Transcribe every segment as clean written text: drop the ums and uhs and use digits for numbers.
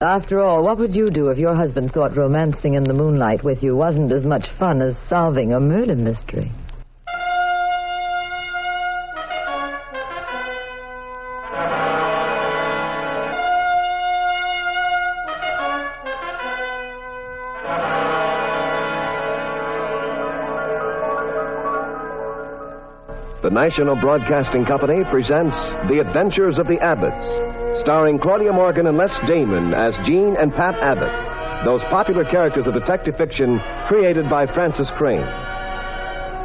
After all, what would you do if your husband thought romancing in the moonlight with you wasn't as much fun as solving a murder mystery? The National Broadcasting Company presents The Adventures of the Abbotts, starring Claudia Morgan and Les Damon as Jean and Pat Abbott, those popular characters of detective fiction created by Francis Crane.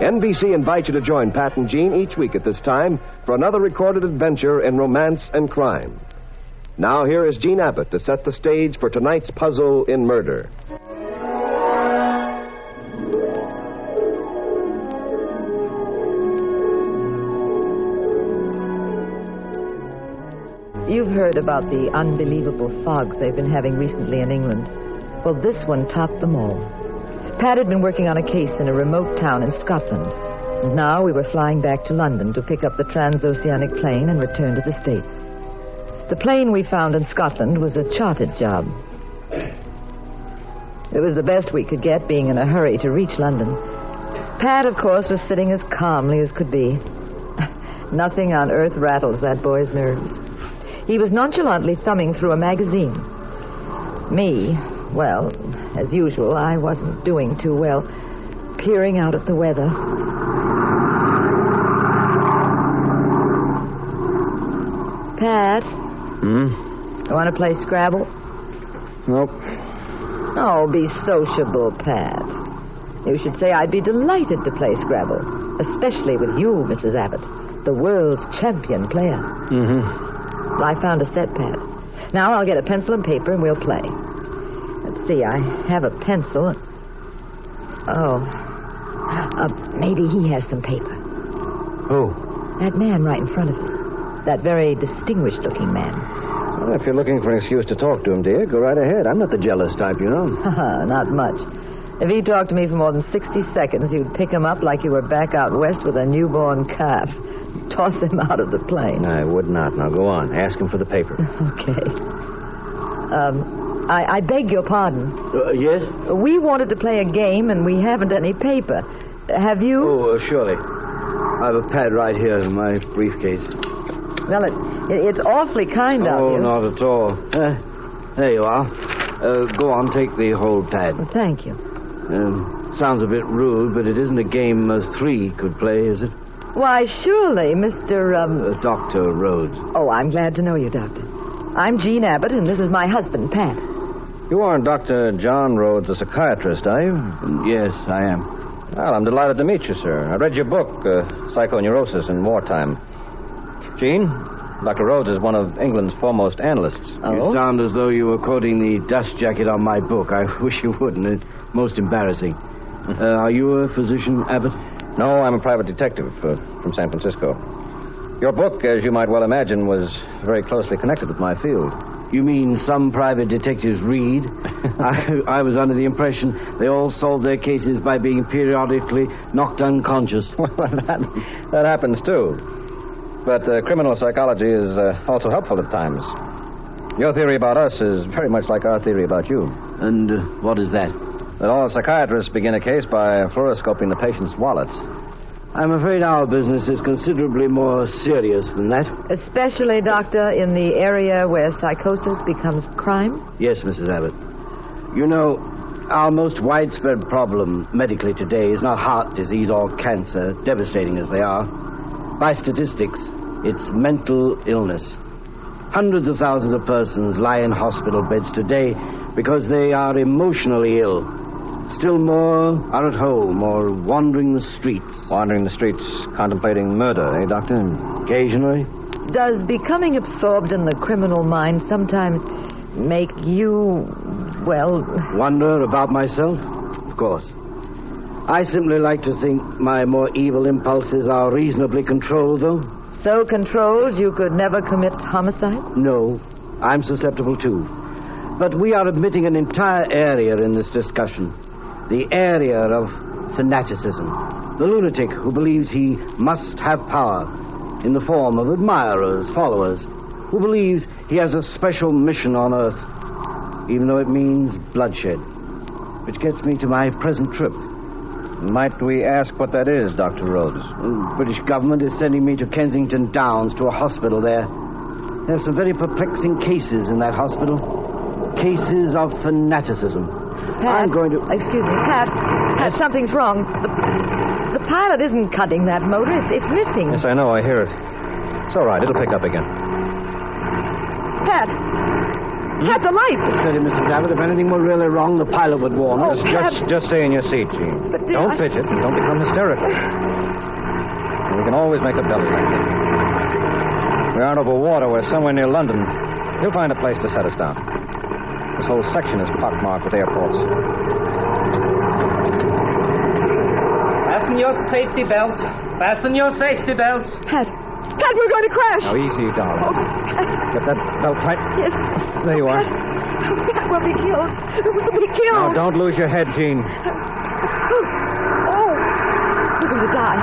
NBC invites you to join Pat and Jean each week at this time for another recorded adventure in romance and crime. Now here is Jean Abbott to set the stage for tonight's puzzle in murder. You've heard about the unbelievable fogs they've been having recently in England. Well, this one topped them all. Pat had been working on a case in a remote town in Scotland. And now we were flying back to London to pick up the transoceanic plane and return to the States. The plane we found in Scotland was a chartered job. It was the best we could get, being in a hurry to reach London. Pat, of course, was sitting as calmly as could be. Nothing on earth rattles that boy's nerves. He was nonchalantly thumbing through a magazine. Me, well, as usual, I wasn't doing too well, peering out at the weather. Pat? You want to play Scrabble? Nope. Oh, be sociable, Pat. You should say I'd be delighted to play Scrabble, especially with you, Mrs. Abbott, the world's champion player. Mm-hmm. I found a set, Pat. Now I'll get a pencil and paper and we'll play. Let's see, I have a pencil. Oh. Maybe he has some paper. Who? That man right in front of us. That very distinguished-looking man. Well, if you're looking for an excuse to talk to him, dear, go right ahead. I'm not the jealous type, you know. Not much. If he talked to me for more than 60 seconds, you'd pick him up like you were back out west with a newborn calf. Toss him out of the plane. I would not. Now, go on. Ask him for the paper. Okay. I beg your pardon. Yes? We wanted to play a game, and we haven't any paper. Have you? Oh, surely. I have a pad right here in my briefcase. Well, it's awfully kind of you. Oh, not at all. There you are. Go on, take the whole pad. Well, thank you. Sounds a bit rude, but it isn't a game three could play, is it? Why, surely, Mr. Dr. Rhodes. Oh, I'm glad to know you, Doctor. I'm Jean Abbott, and this is my husband, Pat. You aren't Dr. John Rhodes, a psychiatrist, are you? Yes, I am. Well, I'm delighted to meet you, sir. I read your book, Psychoneurosis in Wartime. Jean, Dr. Rhodes is one of England's foremost analysts. Oh? You sound as though you were quoting the dust jacket on my book. I wish you wouldn't. It's most embarrassing. Are you a physician, Abbott? No, I'm a private detective from San Francisco. Your book, as you might well imagine, was very closely connected with my field. You mean some private detectives read? I was under the impression they all solved their cases by being periodically knocked unconscious. Well, that happens, too. But criminal psychology is also helpful at times. Your theory about us is very much like our theory about you. And what is that? That all psychiatrists begin a case by fluoroscoping the patient's wallet. I'm afraid our business is considerably more serious than that. Especially, Doctor, in the area where psychosis becomes crime? Yes, Mrs. Abbott. You know, our most widespread problem medically today is not heart disease or cancer, devastating as they are. By statistics, it's mental illness. Hundreds of thousands of persons lie in hospital beds today because they are emotionally ill. Still more are at home or wandering the streets. Wandering the streets, contemplating murder, eh, Doctor? Occasionally. Does becoming absorbed in the criminal mind sometimes make you, well... Wonder about myself? Of course. I simply like to think my more evil impulses are reasonably controlled, though. So controlled you could never commit homicide? No, I'm susceptible too. But we are admitting an entire area in this discussion. The area of fanaticism. The lunatic who believes he must have power in the form of admirers, followers, who believes he has a special mission on Earth. even though it means bloodshed. Which gets me to my present trip. Might we ask what that is, Dr. Rhodes? The British government is sending me to Kensington Downs to a hospital there. There are some very perplexing cases in that hospital. Cases of fanaticism. Pat, I'm going to... Excuse me, Pat. Pat, something's wrong. The pilot isn't cutting that motor. It's missing. Yes, I know. I hear it. It's all right. It'll pick up again. Pat. Pat, the light. Steady, Mrs. Abbott. If anything were really wrong, the pilot would warn us. Pat. Just stay in your seat, Jean. But don't fidget and don't become hysterical. We can always make a belly like that. We aren't over water. We're somewhere near London. He'll find a place to set us down. This whole section is pockmarked with airports. Fasten your safety belts. Fasten your safety belts. Pat, we're going to crash. Now, easy, darling. Oh, Pat. Get that belt tight. Yes. There you are. Pat, we'll be killed. We'll be killed. Now, don't lose your head, Jean. Oh, we're going to die.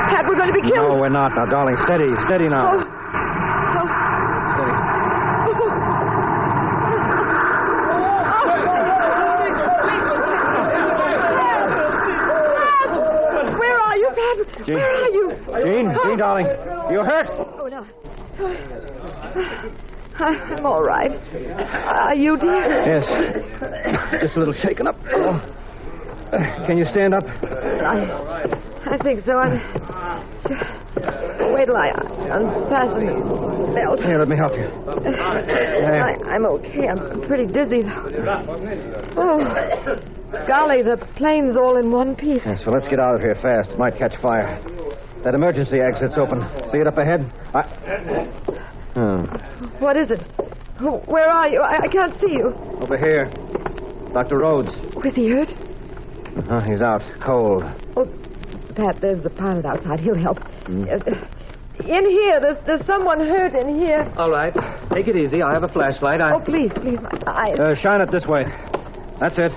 Pat, we're going to be killed. No, we're not. Now, darling, steady. Steady now. Steady. Where are you, Pat? Jean. Where are you? Jean, darling. You hurt? Oh, no. I'm all right. Are you, dear? Yes. Just a little shaken up. Oh. Can you stand up? I think so. Wait till I unfasten the belt. Here, let me help you. I'm okay. I'm pretty dizzy, though. Oh, golly, the plane's all in one piece. Yes, well, let's get out of here fast. It might catch fire. That emergency exit's open. See it up ahead? What is it? Where are you? I can't see you. Over here. Dr. Rhodes. Was he hurt? He's out. Cold. Oh, Pat, there's the pilot outside. He'll help. In here. There's someone hurt in here. All right. Take it easy. I have a flashlight. Oh, please, my eyes. Shine it this way. That's it.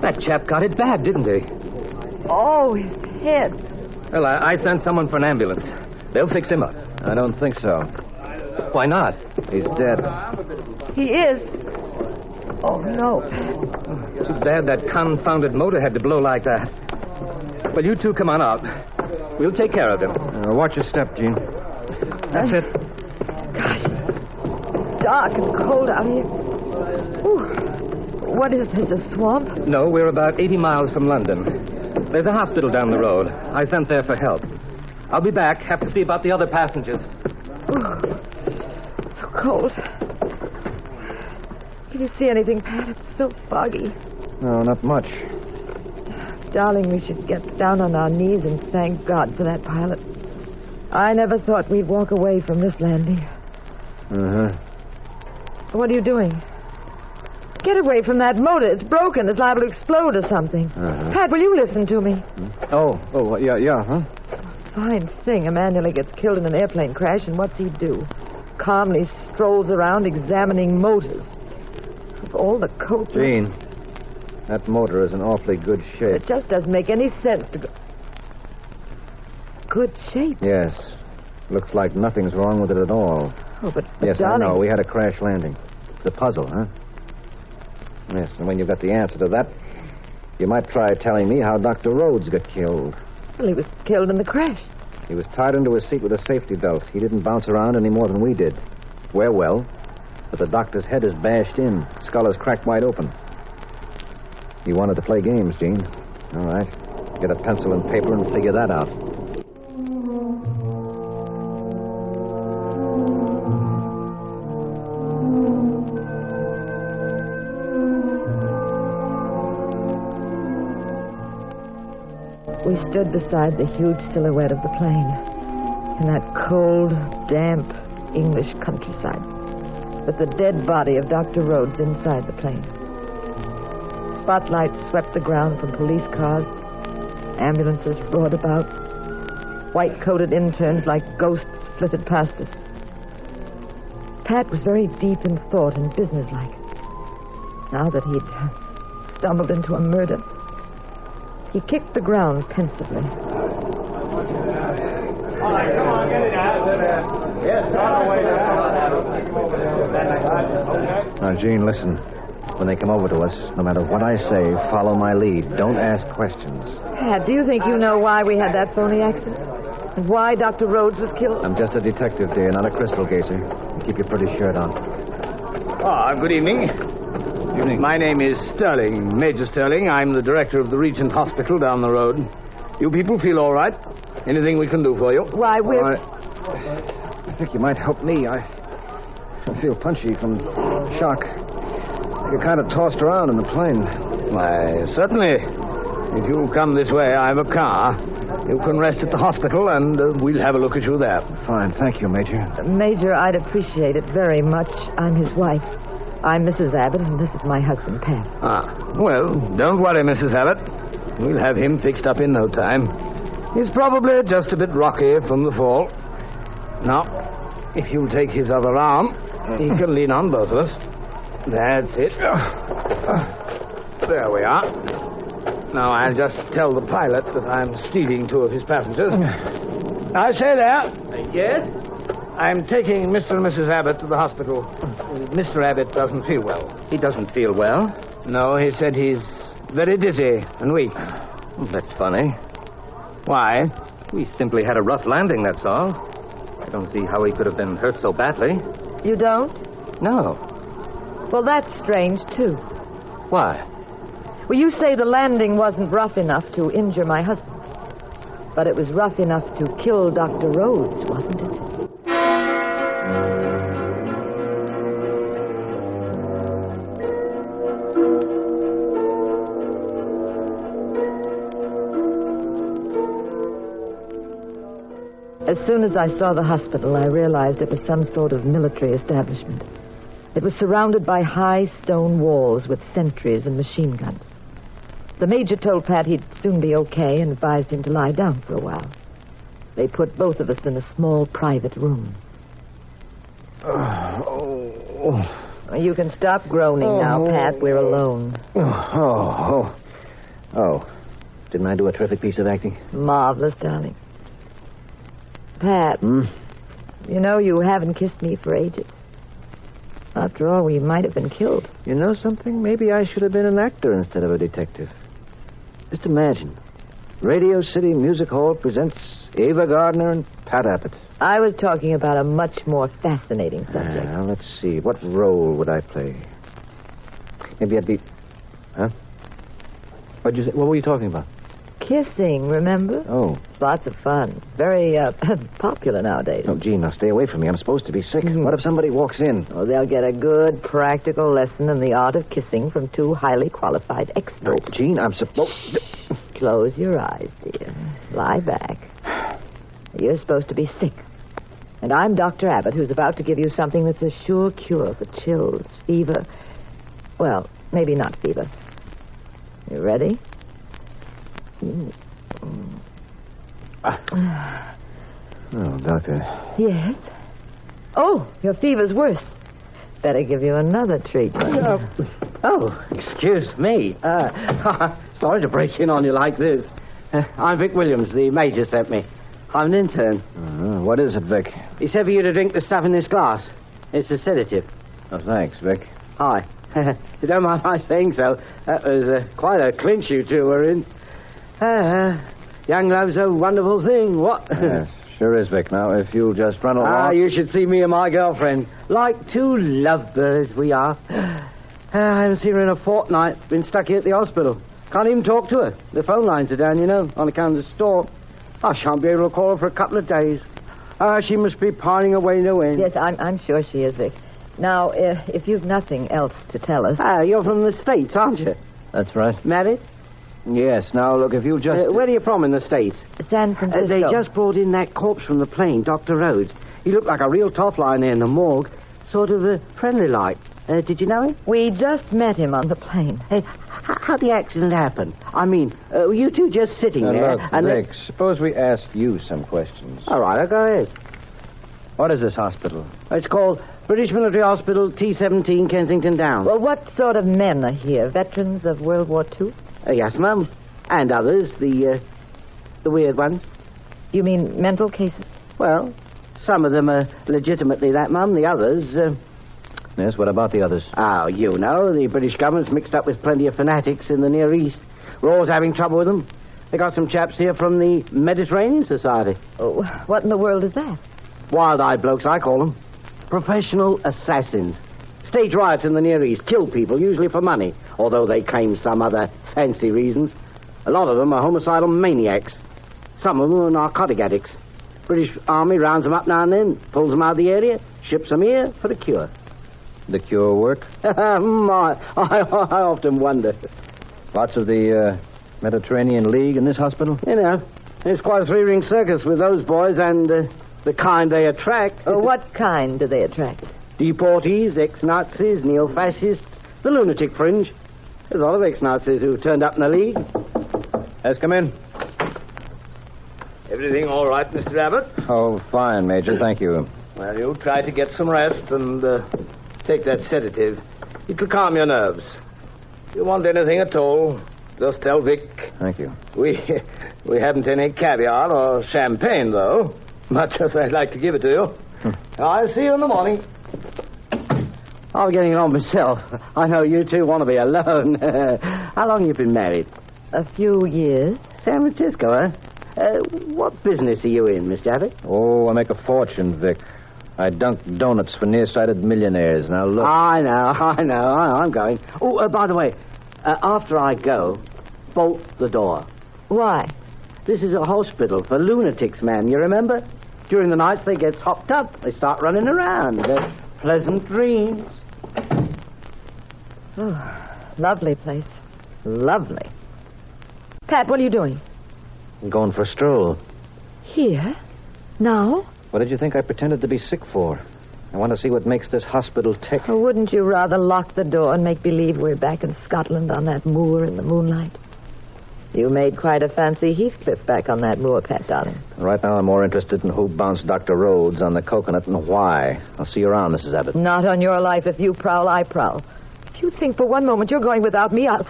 That chap got it bad, didn't he? Oh, his head. Well, I sent someone for an ambulance. They'll fix him up. I don't think so. Why not? He's dead. He is. Oh, no. Too bad that confounded motor had to blow like that. Well, you two come on out. We'll take care of him. Watch your step, Jean. That's it. Gosh. Dark and cold out here. Ooh. What is this, a swamp? No, we're about 80 miles from London. There's a hospital down the road. I sent there for help. I'll be back. Have to see about the other passengers. Ooh. So cold. Can you see anything, Pat? It's so foggy. No, not much. Darling, we should get down on our knees and thank God for that pilot. I never thought we'd walk away from this landing. Uh-huh. What are you doing? Get away from that motor. It's broken. It's liable to explode or something. Uh-huh. Pat, will you listen to me? Yeah, huh? Fine thing. A man nearly gets killed in an airplane crash, and what's he do? Calmly strolls around examining motors. Of all the coats... Jean, that motor is in awfully good shape. It just doesn't make any sense to go... Good shape? Yes. Looks like nothing's wrong with it at all. Oh, but Yes, darling... I know. We had a crash landing. It's a puzzle, huh? Yes, and when you've got the answer to that, you might try telling me how Dr. Rhodes got killed. Well, he was killed in the crash. He was tied into his seat with a safety belt. He didn't bounce around any more than we did. We're well, but the doctor's head is bashed in. Skull is cracked wide open. You wanted to play games, Jean. All right. Get a pencil and paper and figure that out. We stood beside the huge silhouette of the plane in that cold, damp English countryside with the dead body of Dr. Rhodes inside the plane. Spotlights swept the ground from police cars. Ambulances roared about. White-coated interns like ghosts flitted past us. Pat was very deep in thought and businesslike. Now that he'd stumbled into a murder, he kicked the ground pensively. All right, come on, get it out. Yes, Now, Gene, listen. When they come over to us, no matter what I say, follow my lead. Don't ask questions. Pat, do you think you know why we had that phony accident? And why Dr. Rhodes was killed? I'm just a detective, dear, not a crystal gazer. Keep your pretty shirt on. Good evening. Evening. My name is Sterling, Major Sterling. I'm the director of the Regent Hospital down the road. You people feel all right? Anything we can do for you? Why, we're... I think you might help me. I feel punchy from shock. I get kind of tossed around in the plane. Why, certainly. If you'll come this way, I have a car. You can rest at the hospital, and we'll have a look at you there. Fine. Thank you, Major. Major, I'd appreciate it very much. I'm his wife. I'm Mrs. Abbott, and this is my husband, Pat. Well, don't worry, Mrs. Abbott. We'll have him fixed up in no time. He's probably just a bit rocky from the fall. Now, if you'll take his other arm, he can lean on both of us. That's it. There we are. Now, I'll just tell the pilot that I'm stealing two of his passengers. I say there. Yes? I'm taking Mr. and Mrs. Abbott to the hospital. Mr. Abbott doesn't feel well. He doesn't feel well. No, he said he's very dizzy and weak. That's funny. Why? We simply had a rough landing, that's all. I don't see how he could have been hurt so badly. You don't? No. Well, that's strange, too. Why? Well, you say the landing wasn't rough enough to injure my husband. But it was rough enough to kill Dr. Rhodes, wasn't it? As soon as I saw the hospital, I realized it was some sort of military establishment. It was surrounded by high stone walls with sentries and machine guns. The major told Pat he'd soon be okay and advised him to lie down for a while. They put both of us in a small private room. You can stop groaning now, Pat. We're alone. Didn't I do a terrific piece of acting? Marvelous, darling. Pat, you know you haven't kissed me for ages. After all, we might have been killed. You know something? Maybe I should have been an actor instead of a detective. Just imagine. Radio City Music Hall presents Ava Gardner and Pat Abbott. I was talking about a much more fascinating subject. Now, let's see. What role would I play? Maybe I'd be... Huh? What'd you say? What were you talking about? Kissing, remember? Oh. Lots of fun. Very popular nowadays. Oh, Gene, now stay away from me. I'm supposed to be sick. What if somebody walks in? Oh, they'll get a good practical lesson in the art of kissing from two highly qualified experts. Oh, Gene, I'm supposed... Close your eyes, dear. Lie back. You're supposed to be sick. And I'm Dr. Abbott, who's about to give you something that's a sure cure for chills, fever. Well, maybe not fever. You ready? Oh, Doctor. Yes? Oh, your fever's worse. Better give you another treatment. Excuse me. Sorry to break in on you like this. I'm Vic Williams. The major sent me. I'm an intern. What is it, Vic? He said for you to drink the stuff in this glass. It's a sedative. Oh, thanks, Vic. Hi. You don't mind my saying so. That was quite a clinch you two were in. Young love's a wonderful thing, what? Yes, sure is, Vic. Now, if you'll just run along... you should see me and my girlfriend. Like two lovebirds we are. I haven't seen her in a fortnight. Been stuck here at the hospital. Can't even talk to her. The phone lines are down, you know, on account of the storm. I shan't be able to call her for a couple of days. She must be pining away no end. Yes, I'm sure she is, Vic. Now, if you've nothing else to tell us... You're from the States, aren't you? That's right. Married? Yes. Now, look, if you'll just... where are you from in the States? San Francisco. They just brought in that corpse from the plane, Dr. Rhodes. He looked like a real top liner in the morgue. Sort of friendly-like. Did you know him? We just met him on the plane. Hey, how'd the accident happen? I mean, were you two just sitting there? Look, Vic, suppose we ask you some questions. All right, I'll go ahead. What is this hospital? It's called British Military Hospital, T-17, Kensington Downs. Well, what sort of men are here? Veterans of World War II? Yes, Mum. And others, the weird ones. You mean mental cases? Well, some of them are legitimately that, Mum. The others, Yes, what about the others? Oh, you know, the British government's mixed up with plenty of fanatics in the Near East. We're always having trouble with them. They got some chaps here from the Mediterranean Society. Oh, what in the world is that? Wild-eyed blokes, I call them. Professional assassins. Stage riots in the Near East, kill people, usually for money, although they claim some other fancy reasons. A lot of them are homicidal maniacs. Some of them are narcotic addicts. British Army rounds them up now and then, pulls them out of the area, ships them here for the cure. The cure work? I often wonder. Lots of the Mediterranean League in this hospital? You know, it's quite a three-ring circus with those boys and the kind they attract. What kind do they attract? Deportees, ex-Nazis, neo-fascists, the lunatic fringe. There's a lot of ex-Nazis who turned up in the League. Let's come in. Everything all right, Mr. Abbott? Oh, fine, Major. Thank you. Well, you try to get some rest and take that sedative. It'll calm your nerves. If you want anything at all, just tell Vic. Thank you. We haven't any caviar or champagne, though. Much as I'd like to give it to you. I'll see you in the morning. I'm getting on myself. I know you two want to be alone. How long have you been married? A few years. San Francisco, huh? What business are you in, Mr. Abbott? Oh, I make a fortune, Vic. I dunk donuts for nearsighted millionaires. Now, look. I know. I'm going. Oh, by the way, after I go, bolt the door. Why? This is a hospital for lunatics, man. You remember? During the nights, they get hopped up. They start running around. Pleasant dreams. Oh, lovely place. Lovely. Pat, what are you doing? I'm going for a stroll. Here? Now? What did you think I pretended to be sick for? I want to see what makes this hospital tick. Or wouldn't you rather lock the door and make believe we're back in Scotland on that moor in the moonlight? You made quite a fancy Heathcliff back on that moor, Pat, darling. Right now, I'm more interested in who bounced Dr. Rhodes on the coconut and why. I'll see you around, Mrs. Abbott. Not on your life. If you prowl, I prowl. If you think for one moment you're going without me, I'll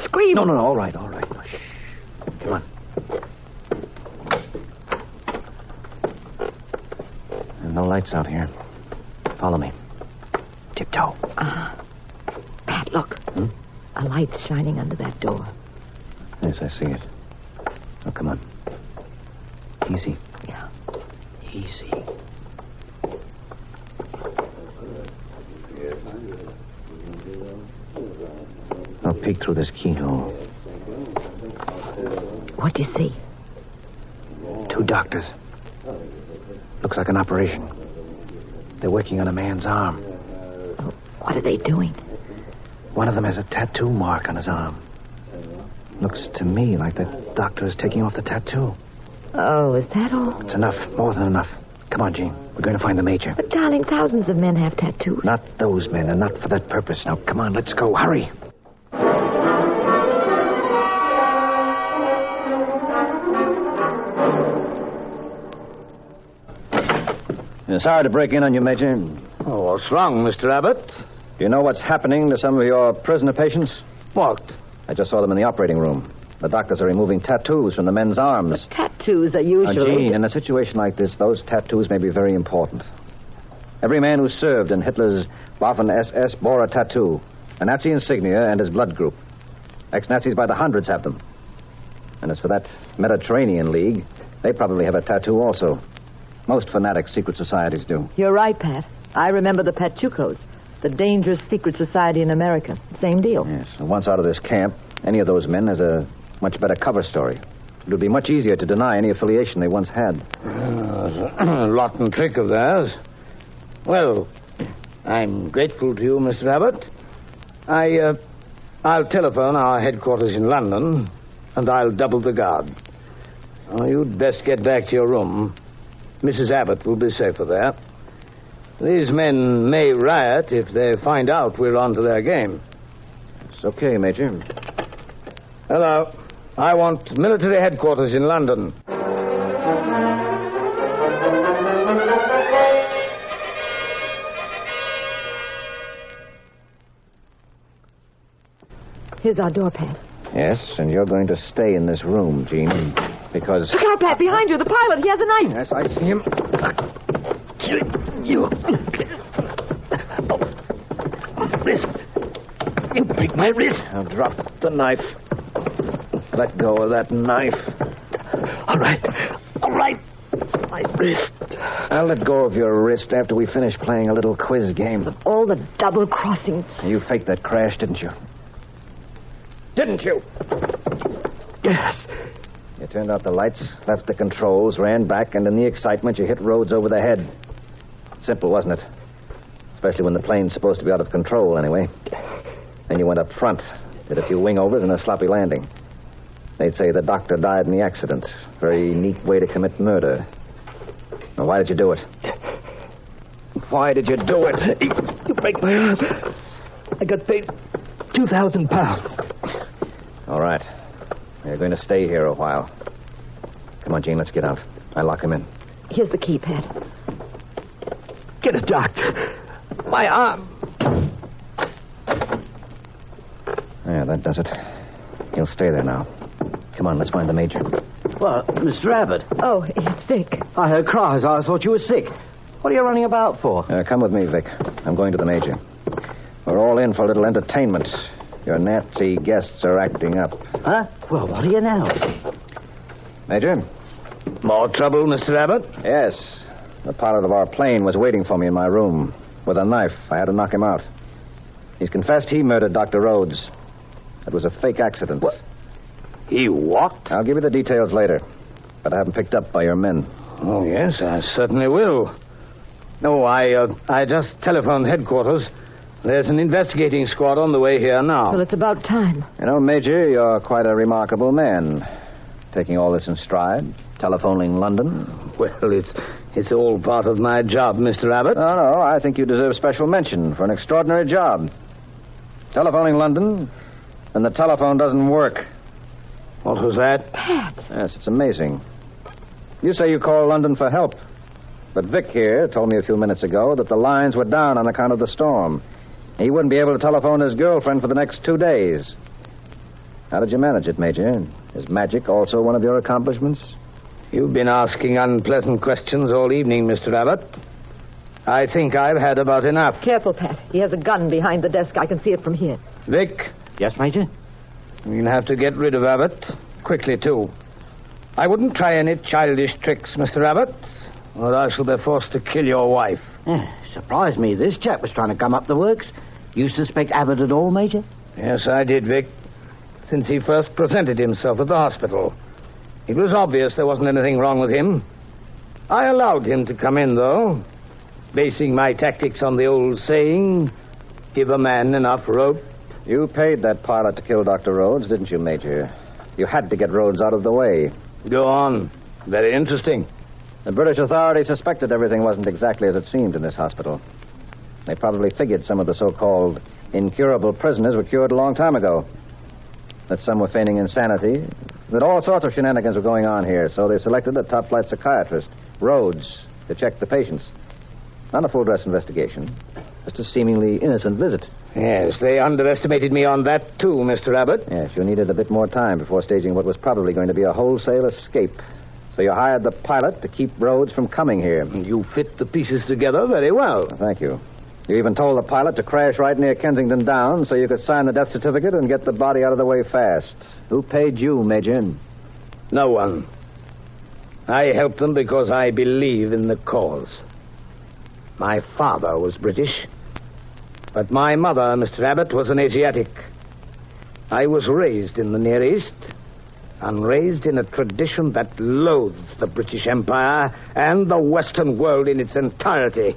scream. No, all right. Shh. Come on. There are no lights out here. Follow me. Tiptoe. Pat, look. A light's shining under that door. Yes, I see it. Oh, come on. Easy. Yeah. Easy. I'll peek through this keyhole. What do you see? 2 doctors. Looks like an operation. They're working on a man's arm. Oh, what are they doing? One of them has a tattoo mark on his arm. Looks to me like the doctor is taking off the tattoo. Oh, is that all? It's enough. More than enough. Come on, Jean. We're going to find the major. But, darling, thousands of men have tattoos. Not those men, and not for that purpose. Now, come on, let's go. Hurry. Sorry to break in on you, Major. Oh, what's wrong, Mr. Abbott? Do you know what's happening to some of your prisoner patients? What? I just saw them in the operating room. The doctors are removing tattoos from the men's arms. Tattoos are Now, usually... Jean, in a situation like this, those tattoos may be very important. Every man who served in Hitler's Waffen-SS bore a tattoo, a Nazi insignia and his blood group. Ex-Nazis by the hundreds have them. And as for that Mediterranean League, they probably have a tattoo also. Most fanatic secret societies do. You're right, Pat. I remember the Pachucos, the dangerous secret society in America. Same deal. Yes. And once out of this camp, any of those men has a much better cover story. It would be much easier to deny any affiliation they once had. A rotten trick of theirs. Well, I'm grateful to you, Mr. Abbott. I'll telephone our headquarters in London, and I'll double the guard. You'd best get back to your room. Mrs. Abbott will be safer there. These men may riot if they find out we're onto their game. It's okay, Major. Hello. I want military headquarters in London. Here's our door, Pat. Yes, and you're going to stay in this room, Jean, because... Look out, Pat, behind you, the pilot. He has a knife. Yes, I see him. You. wrist. You break my wrist. Now drop the knife. Let go of that knife. All right. My wrist. I'll let go of your wrist after we finish playing a little quiz game. All the double-crossing. You faked that crash, didn't you? Didn't you? Yes. You turned out the lights, left the controls, ran back, and in the excitement you hit Rhodes over the head. Simple, wasn't it? Especially when the plane's supposed to be out of control anyway. Then you went up front, did a few wing-overs and a sloppy landing. They'd say the doctor died in the accident. Very neat way to commit murder. Now, why did you do it? Why did you do it? You break my arm. I got paid 2,000 pounds. All right. You're going to stay here a while. Come on, Jean, let's get out. I lock him in. Here's the key, Pat. Get a doctor. My arm. Yeah, that does it. He'll stay there now. Come on, let's find the major. Well, Mr. Abbott. Oh, it's Vic. I heard cries. I thought you were sick. What are you running about for? Come with me, Vic. I'm going to the major. We're all in for a little entertainment. Your Nazi guests are acting up. Huh? Well, what are you now? Major? More trouble, Mr. Abbott? Yes. The pilot of our plane was waiting for me in my room. With a knife. I had to knock him out. He's confessed he murdered Dr. Rhodes. It was a fake accident. What? He what? I'll give you the details later. But I haven't picked up by your men. Oh, yes, I certainly will. No, I just telephoned headquarters. There's an investigating squad on the way here now. Well, it's about time. You know, Major, you're quite a remarkable man. Taking all this in stride. Telephoning London. Well, it's all part of my job, Mr. Abbott. No, I think you deserve special mention for an extraordinary job. Telephoning London, and the telephone doesn't work. What was that? Pat. Yes, it's amazing. You say you called London for help. But Vic here told me a few minutes ago that the lines were down on account of the storm. He wouldn't be able to telephone his girlfriend for the next 2 days. How did you manage it, Major? Is magic also one of your accomplishments? You've been asking unpleasant questions all evening, Mr. Abbott. I think I've had about enough. Careful, Pat. He has a gun behind the desk. I can see it from here. Vic? Yes, Major? We'll have to get rid of Abbott. Quickly, too. I wouldn't try any childish tricks, Mr. Abbott, or I shall be forced to kill your wife. Surprised me. This chap was trying to gum up the works. You suspect Abbott at all, Major? Yes, I did, Vic. Since he first presented himself at the hospital. It was obvious there wasn't anything wrong with him. I allowed him to come in, though, basing my tactics on the old saying, give a man enough rope. You paid that pilot to kill Dr. Rhodes, didn't you, Major? You had to get Rhodes out of the way. Go on. Very interesting. The British authorities suspected everything wasn't exactly as it seemed in this hospital. They probably figured some of the so-called incurable prisoners were cured a long time ago. That some were feigning insanity. That all sorts of shenanigans were going on here, so they selected a top-flight psychiatrist, Rhodes, to check the patients. Not a full-dress investigation. Just a seemingly innocent visit. Yes, they underestimated me on that, too, Mr. Abbott. Yes, you needed a bit more time before staging what was probably going to be a wholesale escape. So you hired the pilot to keep Rhodes from coming here. You fit the pieces together very well. Thank you. You even told the pilot to crash right near Kensington Downs so you could sign the death certificate and get the body out of the way fast. Who paid you, Major? No one. I helped them because I believe in the cause. My father was British, but my mother, Mr. Abbott, was an Asiatic. I was raised in the Near East, and raised in a tradition that loathes the British Empire and the Western world in its entirety.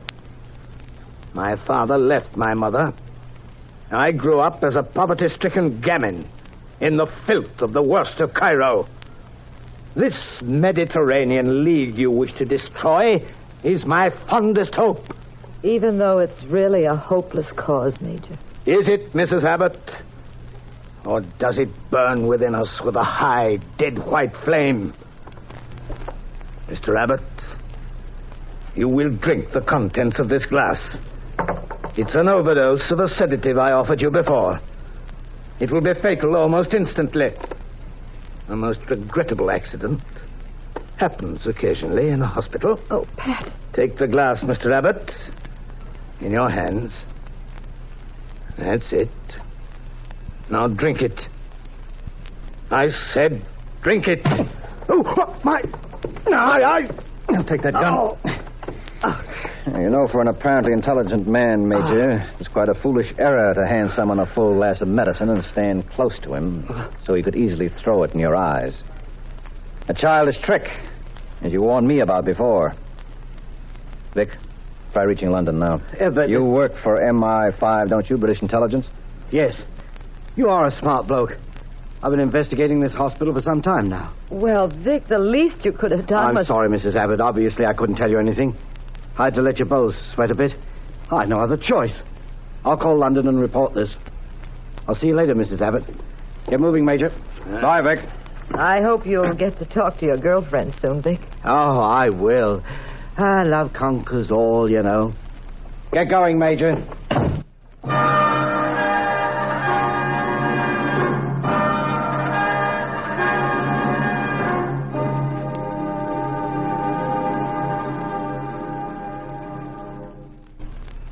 My father left my mother. I grew up as a poverty-stricken gamin in the filth of the worst of Cairo. This Mediterranean League you wish to destroy is my fondest hope. Even though it's really a hopeless cause, Major. Is it, Mrs. Abbott? Or does it burn within us with a high, dead white flame? Mr. Abbott, you will drink the contents of this glass. It's an overdose of a sedative I offered you before. It will be fatal almost instantly. A most regrettable accident. Happens occasionally in a hospital. Oh, Pat. Take the glass, Mr. Abbott. In your hands. That's it. Now drink it. I said drink it. Oh, my... I'll take that gun. Oh. You know, for an apparently intelligent man, Major, it's quite a foolish error to hand someone a full glass of medicine and stand close to him so he could easily throw it in your eyes. A childish trick, as you warned me about before. Vic, try reaching London now. But... You work for MI5, don't you, British Intelligence? Yes. You are a smart bloke. I've been investigating this hospital for some time now. Well, Vic, the least you could have done was... I'm sorry, Mrs. Abbott. Obviously, I couldn't tell you anything. I had to let you both sweat a bit. I had no other choice. I'll call London and report this. I'll see you later, Mrs. Abbott. Get moving, Major. Bye, Vic. I hope you'll get to talk to your girlfriend soon, Vic. Oh, I will. Love conquers all, you know. Get going, Major.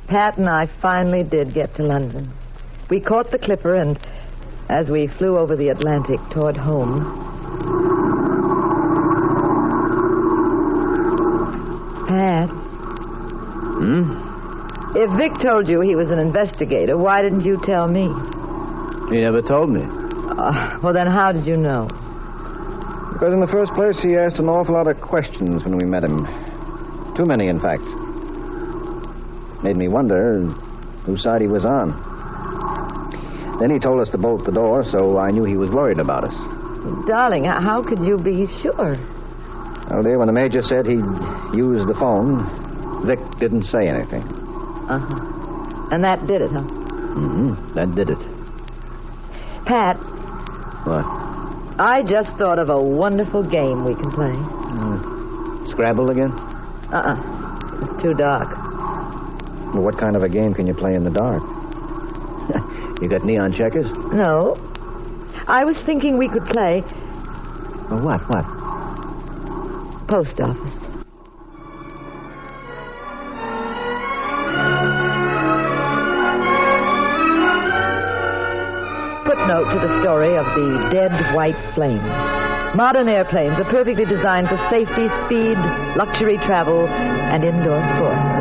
Pat and I finally did get to London. We caught the Clipper, and as we flew over the Atlantic toward home... Pat? If Vic told you he was an investigator, why didn't you tell me? He never told me. Well, then how did you know? Because in the first place, he asked an awful lot of questions when we met him. Too many, in fact. Made me wonder whose side he was on. Then he told us to bolt the door, so I knew he was worried about us. Darling, how could you be sure? Well, dear, when the Major said he'd use the phone, Vic didn't say anything. Uh-huh. And that did it, huh? Mm-hmm. That did it. Pat. What? I just thought of a wonderful game we can play. Scrabble again? It's too dark. Well, what kind of a game can you play in the dark? You got neon checkers? No. I was thinking we could play... Well, what? Post office. Footnote to the story of the Dead White Flame. Modern airplanes are perfectly designed for safety, speed, luxury travel, and indoor sports.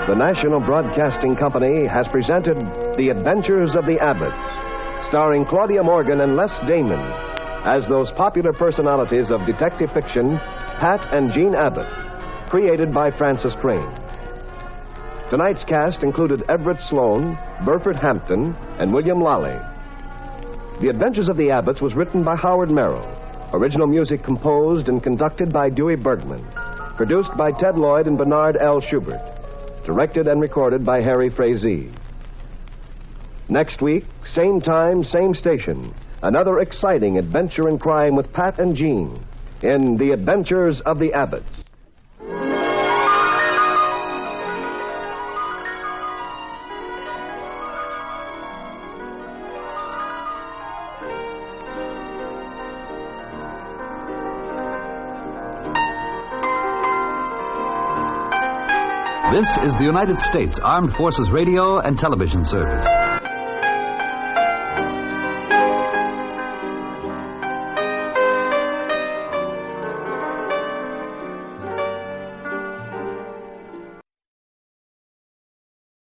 The National Broadcasting Company has presented The Adventures of the Abbotts, starring Claudia Morgan and Les Damon as those popular personalities of detective fiction, Pat and Jean Abbott, created by Francis Crane. Tonight's cast included Everett Sloane, Burford Hampton, and William Lally. The Adventures of the Abbotts was written by Howard Merrill. Original music composed and conducted by Dewey Bergman. Produced by Ted Lloyd and Bernard L. Schubert. Directed and recorded by Harry Frazee. Next week, same time, same station. Another exciting adventure in crime with Pat and Jean in The Adventures of the Abbotts. This is the United States Armed Forces Radio and Television Service.